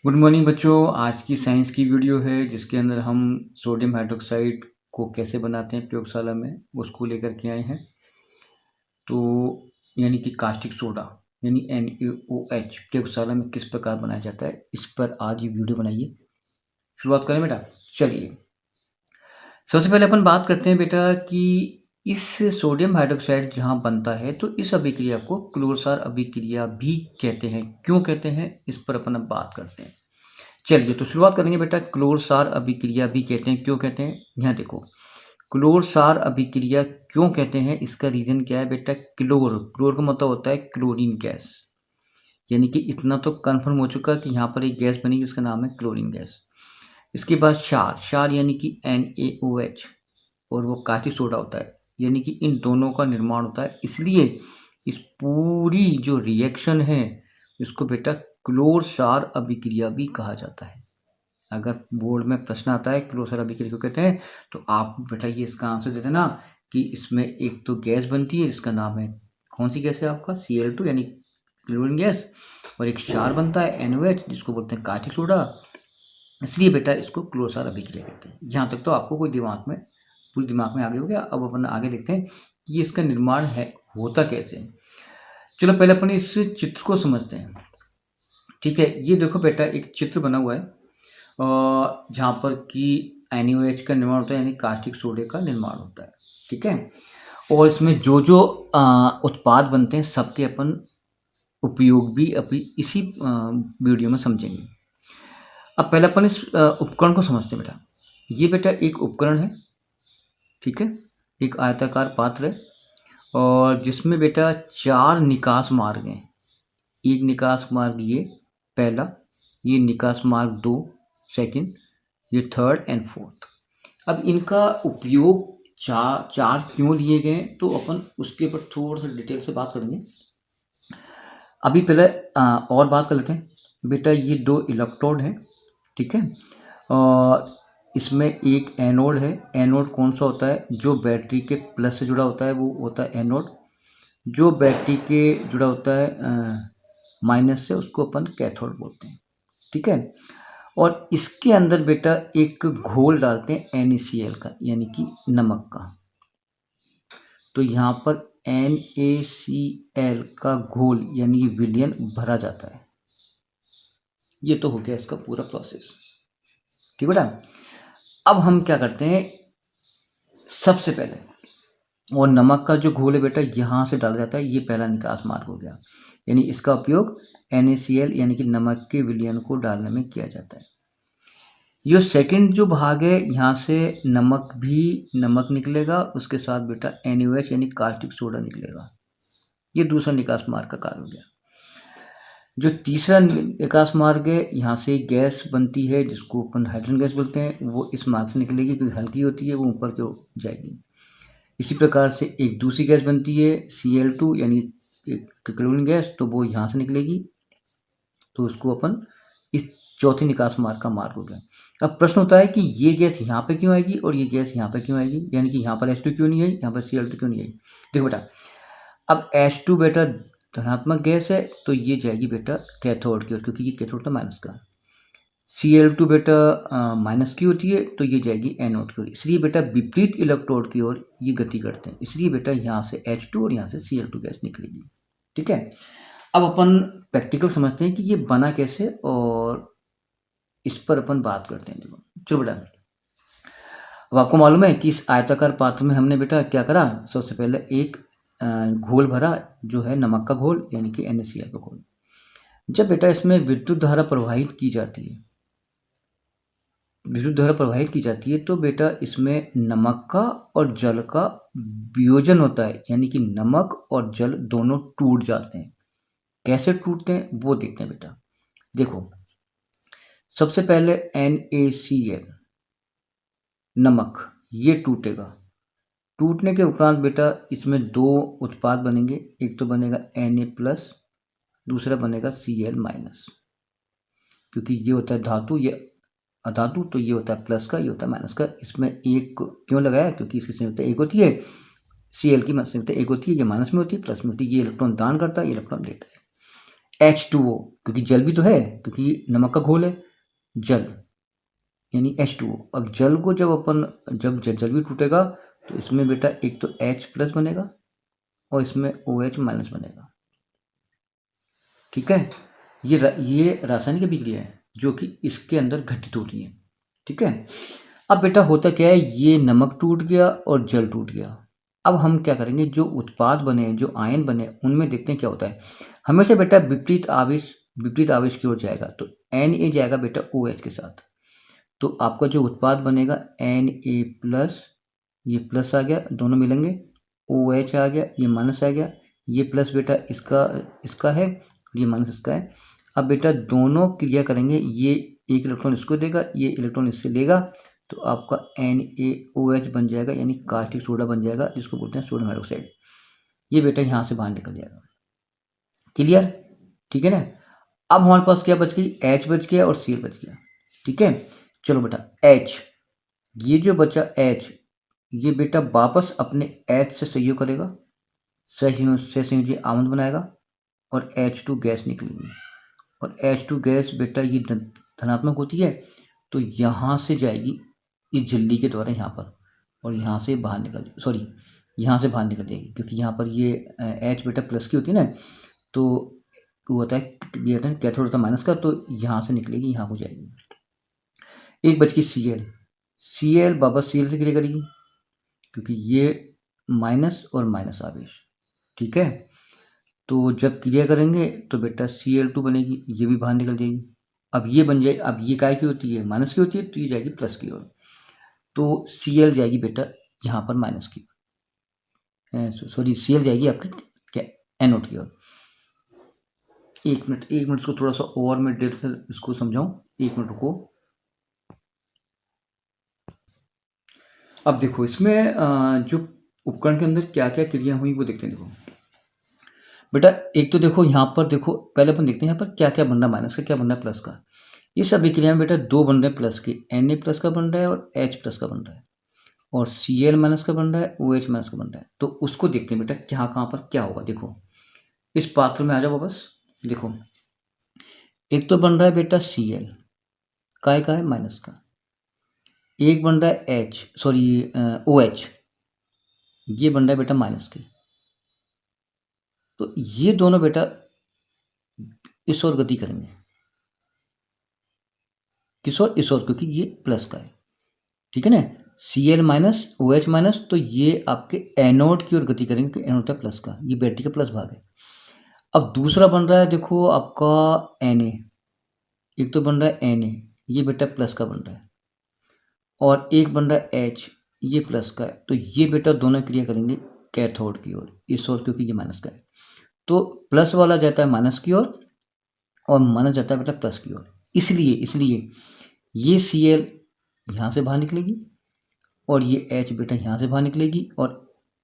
Good morning बच्चों। आज की साइंस की वीडियो है जिसके अंदर हम सोडियम हाइड्रोक्साइड को कैसे बनाते हैं प्रयोगशाला में उसको लेकर के आए हैं। तो यानी कि कास्टिक सोडा यानी NaOH प्रयोगशाला में किस प्रकार बनाया जाता है, इस पर आज ये वीडियो बनाइए। शुरुआत करें बेटा। चलिए, सबसे पहले अपन बात करते हैं बेटा कि इस सोडियम हाइड्रोक्साइड जहाँ बनता है तो इस अभिक्रिया को क्लोरोसार अभिक्रिया भी कहते हैं। क्यों कहते हैं, इस पर अपन अब बात करते हैं। चलिए, तो शुरुआत करेंगे बेटा। क्लोर-सार अभिक्रिया भी कहते हैं। क्यों कहते हैं, यहाँ देखो। क्लोर-सार अभिक्रिया क्यों कहते हैं, इसका रीज़न क्या है बेटा। क्लोर का मतलब होता है क्लोरीन गैस। यानी कि इतना तो कन्फर्म हो चुका है कि यहाँ पर एक गैस बनी जिसका नाम है क्लोरीन गैस। इसके बाद क्षार यानी कि NaOH, और वो कास्टिक सोडा होता है। यानी कि इन दोनों का निर्माण होता है। इसलिए इस पूरी जो रिएक्शन है इसको बेटा क्लोर-सार अभिक्रिया भी कहा जाता है। अगर बोर्ड में प्रश्न आता है क्लोर-सार अभिक्रिया क्यों कहते हैं, तो आप बेटा ये इसका आंसर दे देना कि इसमें एक तो गैस बनती है जिसका नाम है, कौन सी गैस है आपका, Cl2 यानी क्लोरीन गैस, और एक क्षार बनता है NaOH जिसको बोलते हैं कास्टिक सोडा। इसलिए बेटा इसको क्लोर-सार अभिक्रिया कहते हैं। यहाँ तक तो आपको कोई पूरे दिमाग में आ गया हो गया। अब अपन आगे देखते हैं कि इसका निर्माण है होता कैसे है। चलो पहले अपन इस चित्र को समझते हैं। ठीक है, ये देखो बेटा एक चित्र बना हुआ है जहाँ पर कि NaOH का निर्माण होता है यानी कास्टिक सोडे का निर्माण होता है। ठीक है, और इसमें जो जो उत्पाद बनते हैं सबके अपन उपयोग भी अभी इसी वीडियो में समझेंगे। अब पहले अपन इस उपकरण को समझते हैं बेटा। ये बेटा एक उपकरण है, ठीक है, एक आयताकार पात्र है और जिसमें बेटा 4 निकास मार्ग हैं। एक निकास मार्ग ये पहला, ये निकास मार्ग 2 सेकंड, ये थर्ड एंड फोर्थ। अब इनका उपयोग चार क्यों लिए गए तो अपन उसके ऊपर थोड़ा सा डिटेल से बात करेंगे। अभी पहले और बात कर लेते हैं बेटा। ये 2 इलेक्ट्रोड हैं, ठीक है, और इसमें एक एनोड है। एनोड कौन सा होता है, जो बैटरी के प्लस से जुड़ा होता है वो होता है एनोड। जो बैटरी के जुड़ा होता है माइनस से उसको अपन कैथोड बोलते हैं। ठीक है, और इसके अंदर बेटा एक घोल डालते हैं NaCl का यानी कि नमक का। तो यहाँ पर NaCl का घोल यानी विलयन भरा जाता है। ये तो हो गया इसका पूरा प्रोसेस। ठीक बेटा, अब हम क्या करते हैं, सबसे पहले और नमक का जो घोल है बेटा यहाँ से डाला जाता है। ये पहला निकास मार्ग हो गया, यानी इसका उपयोग NaCl यानी कि नमक के विलयन को डालने में किया जाता है। ये सेकंड जो भाग है यहाँ से नमक निकलेगा, उसके साथ बेटा NaOH यानी कास्टिक सोडा निकलेगा। ये दूसरा निकास मार्ग का कार्य हो गया। जो तीसरा निकास मार्ग है यहाँ से गैस बनती है जिसको अपन हाइड्रोजन गैस बोलते हैं। वो इस मार्ग से निकलेगी क्योंकि हल्की होती है, वो ऊपर की ओर जाएगी। इसी प्रकार से एक दूसरी गैस बनती है Cl2 यानी क्लोरीन गैस, तो वो यहाँ से निकलेगी, तो उसको अपन इस चौथे निकास मार्ग का मार्ग हो गया। अब प्रश्न होता है कि ये गैस यहाँ पे क्यों आएगी और ये गैस यहाँ पे क्यों आएगी, यानी कि यहाँ पर H2 क्यों नहीं आई, यहाँ पर Cl2 क्यों नहीं आई। देखो बेटा, अब H2 बेटा धनात्मक गैस है तो ये जाएगी बेटा कैथोड की ओर, क्योंकि ये कैथोड था माइनस का। Cl2 बेटा माइनस की होती है तो ये जाएगी एनोड की ओर। इसलिए बेटा विपरीत इलेक्ट्रोड की ओर ये गति करते हैं। इसलिए बेटा यहाँ से H2 और यहाँ से Cl2 गैस निकलेगी। ठीक है, अब अपन प्रैक्टिकल समझते हैं कि ये बना कैसे और इस पर अपन बात करते हैं। देखो चलो बेटा, अब आपको मालूम है कि इस आयताकार पात्र में हमने बेटा क्या करा, सबसे पहले एक घोल भरा जो है नमक का घोल यानी कि NaCl का घोल। जब बेटा इसमें विद्युत धारा प्रवाहित की जाती है तो बेटा इसमें नमक का और जल का वियोजन होता है, यानी कि नमक और जल दोनों टूट जाते हैं। कैसे टूटते हैं वो देखते हैं बेटा। देखो सबसे पहले NaCl नमक ये टूटेगा। टूटने के उपरांत बेटा इसमें 2 उत्पाद बनेंगे, एक तो बनेगा Na+, दूसरा बनेगा Cl-, क्योंकि ये होता है धातु, ये अधातु, तो ये होता है प्लस का, ये होता है माइनस का। इसमें एक क्यों लगाया, क्योंकि इसकी संयुक्ता एक होती है, Cl की संयुक्ता एक होती है, ये माइनस में होती है, प्लस में होती है। ये इलेक्ट्रॉन दान करता है, ये इलेक्ट्रॉन देता है। H2O, क्योंकि जल भी तो है, क्योंकि नमक का घोल है जल, यानी H2O। अब जल को जब जल भी टूटेगा तो इसमें बेटा एक तो H प्लस बनेगा और इसमें OH माइनस बनेगा। ठीक है, ये रासायनिक अभिक्रिया है जो कि इसके अंदर घटित होती है। ठीक है, अब बेटा होता क्या है, ये नमक टूट गया और जल टूट गया। अब हम क्या करेंगे, जो उत्पाद बने, जो आयन बने, उनमें देखते हैं क्या होता है। हमेशा बेटा विपरीत आवेश की ओर जाएगा, तो Na जाएगा बेटा OH के साथ। तो आपका जो उत्पाद बनेगा Na प्लस, ये प्लस आ गया, दोनों मिलेंगे, OH आ गया, ये माइनस आ गया, ये प्लस बेटा इसका है, ये माइनस इसका है। अब बेटा दोनों क्रिया करेंगे, ये एक इलेक्ट्रॉन इसको देगा, ये इलेक्ट्रॉन इससे लेगा, तो आपका NaOH बन जाएगा, यानी कास्टिक सोडा बन जाएगा, जिसको बोलते हैं सोडियम हाइड्रोक्साइड। ये बेटा यहाँ से बाहर निकल जाएगा। क्लियर? ठीक है ना। अब हमारे पास क्या बच गई, H बच गया और Cl बच गया। ठीक है, चलो बेटा H, ये जो बचा H, ये बेटा वापस अपने H से संयोग करेगा, सहसंयोजी आमंड बनाएगा और H2 गैस निकलेगी। और H2 गैस बेटा ये धनात्मक होती है, तो यहाँ से जाएगी इस झिल्ली के द्वारा यहाँ पर, और यहाँ से बाहर निकल यहाँ से बाहर निकल जाएगी, क्योंकि यहाँ पर ये H बेटा प्लस की होती है ना, तो वो होता है, ये होता है कैथोड होता है माइनस का, तो यहाँ से निकलेगी, यहाँ हो जाएगी। एक बच की Cl वापस Cl से क्रिया करेगी, क्योंकि ये माइनस और माइनस आवेश। ठीक है, तो जब क्रिया करेंगे तो बेटा Cl2 बनेगी, ये भी बाहर निकल जाएगी। अब ये बन जाए, अब ये काय की होती है, माइनस की होती है, तो ये जाएगी प्लस की ओर, तो Cl जाएगी बेटा यहाँ पर माइनस की, Cl जाएगी आपकी क्या, एनोड की ओर। एक मिनट इसको थोड़ा सा और मैं डिटेल से इसको समझाऊं, 1 मिनट रुको। अब देखो इसमें जो उपकरण के अंदर क्या क्या क्रिया हुई वो देखते हैं। देखो बेटा, एक तो देखो यहाँ पर, देखो पहले अपन देखते हैं यहाँ पर क्या क्या बन रहा है, माइनस का क्या बन रहा है, प्लस का। इस अभिक्रिया में बेटा दो बन रहे हैं प्लस के, Na प्लस का बन रहा है और H प्लस का बन रहा है, और Cl माइनस का बन रहा है, OH माइनस का बन रहा है। तो उसको देखते हैं बेटा कहाँ पर क्या होगा। देखो इस पात्र में आ जाओ वापस। देखो एक तो बन रहा है बेटा Cl, का है माइनस का, एक बन रहा है OH, ये बन रहा है बेटा माइनस की। तो ये दोनों बेटा इस ओर गति करेंगे, किस ओर, इस ओर, क्योंकि ये प्लस का है। ठीक है ना, Cl माइनस OH माइनस, तो ये आपके एनोड की ओर गति करेंगे, क्योंकि एनोड का प्लस का, ये बैटरी का प्लस भाग है। अब दूसरा बन रहा है देखो आपका Na, एक तो बन रहा है Na, ये बेटा प्लस का बन रहा है, और एक बन रहा है H, ये प्लस का है। तो ये बेटा दोनों क्रिया करेंगे कैथोड की ओर, इस ओर, क्योंकि ये माइनस का है। तो प्लस वाला जाता है माइनस की ओर और माइनस जाता है बेटा प्लस की ओर। इसलिए ये Cl यहाँ से बाहर निकलेगी और ये H बेटा यहाँ से बाहर निकलेगी, और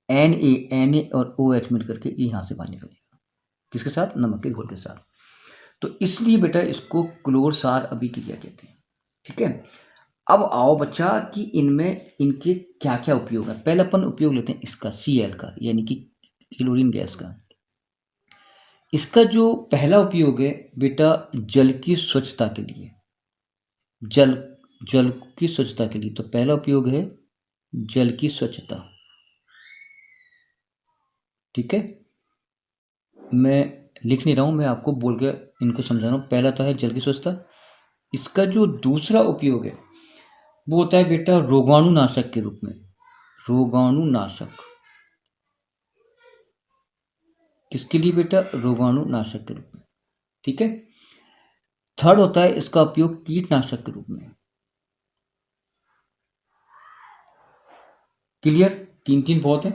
Na और OH मिल करके ये यहाँ से बाहर निकलेगा, किसके साथ, नमक के घोल के साथ। तो इसलिए बेटा इसको क्लोर सार अभिक्रिया कहते हैं। ठीक है, अब आओ बच्चा कि इनमें इनके क्या क्या उपयोग है। पहले अपन उपयोग लेते हैं इसका Cl का, यानी कि क्लोरीन गैस का। इसका जो पहला उपयोग है बेटा जल की स्वच्छता के लिए, जल की स्वच्छता के लिए। तो पहला उपयोग है जल की स्वच्छता। ठीक है, मैं लिख नहीं रहा हूं, मैं आपको बोल के इनको समझा रहा हूं। पहला तो है जल की स्वच्छता। इसका जो दूसरा उपयोग है वो होता है बेटा रोगाणुनाशक के रूप में, रोगाणुनाशक। किसके लिए बेटा, रोगाणुनाशक के रूप में। ठीक है, थर्ड होता है इसका उपयोग कीटनाशक के रूप में। क्लियर, तीन बहुत है।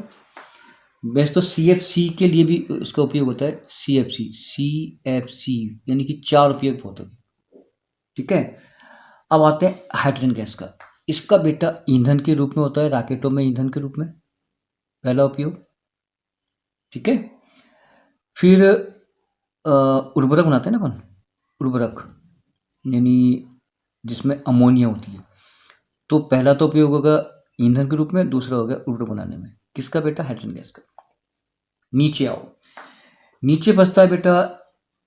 वैसे तो CFC के लिए भी इसका उपयोग होता है, CFC यानी कि 4 उपयोग बहुत होते हैं। ठीक है, अब आते हैं हाइड्रोजन गैस का। इसका बेटा ईंधन के रूप में होता है, रॉकेटों में ईंधन के रूप में, पहला उपयोग। ठीक है, फिर उर्वरक बनाते हैं ना अपन, उर्वरक यानी जिसमें अमोनिया होती है। तो पहला तो उपयोग होगा ईंधन के रूप में, दूसरा हो गया उर्वरक बनाने में, किसका बेटा, हाइड्रोजन गैस का। नीचे आओ, नीचे बचता है बेटा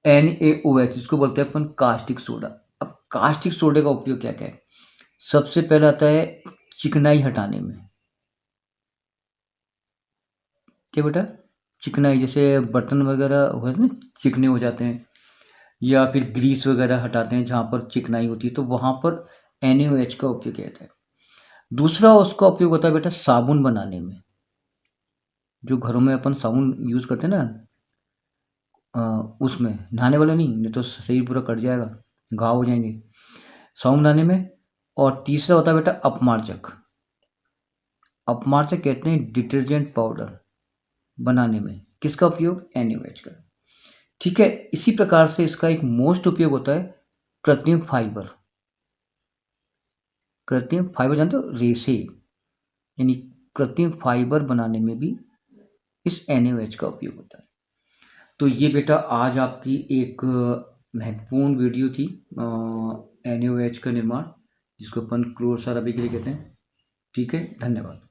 NaOH जिसको बोलते हैं अपन कास्टिक सोडा। अब कास्टिक सोडे का उपयोग क्या-क्या है? सबसे पहला आता है चिकनाई हटाने में। क्या बेटा? चिकनाई जैसे बर्तन वगैरह हो ना चिकने हो जाते हैं या फिर ग्रीस वगैरह हटाते हैं जहाँ पर चिकनाई होती है तो वहाँ पर NaOH का उपयोग किया जाता है। दूसरा उसका उपयोग होता है बेटा साबुन बनाने में। जो घरों में अपन साबुन यूज़ करते हैं ना अ, उसमें नहाने वाला नहीं तो शरीर पूरा कट जाएगा, घाव हो जाएँगे। साबुन बनाने में और तीसरा होता है बेटा अपमार्जक। अपमार्जक कहते हैं डिटर्जेंट पाउडर बनाने में। किसका उपयोग? NaOH का। ठीक है, इसी प्रकार से इसका एक मोस्ट उपयोग होता है कृत्रिम फाइबर। कृत्रिम फाइबर जानते हो? रेशे यानी कृत्रिम फाइबर बनाने में भी इस NaOH का उपयोग होता है। तो ये बेटा आज आपकी एक महत्वपूर्ण वीडियो थी NaOH का निर्माण जिसको अपन क्लोर साराबी के लिए कहते हैं। ठीक है, धन्यवाद।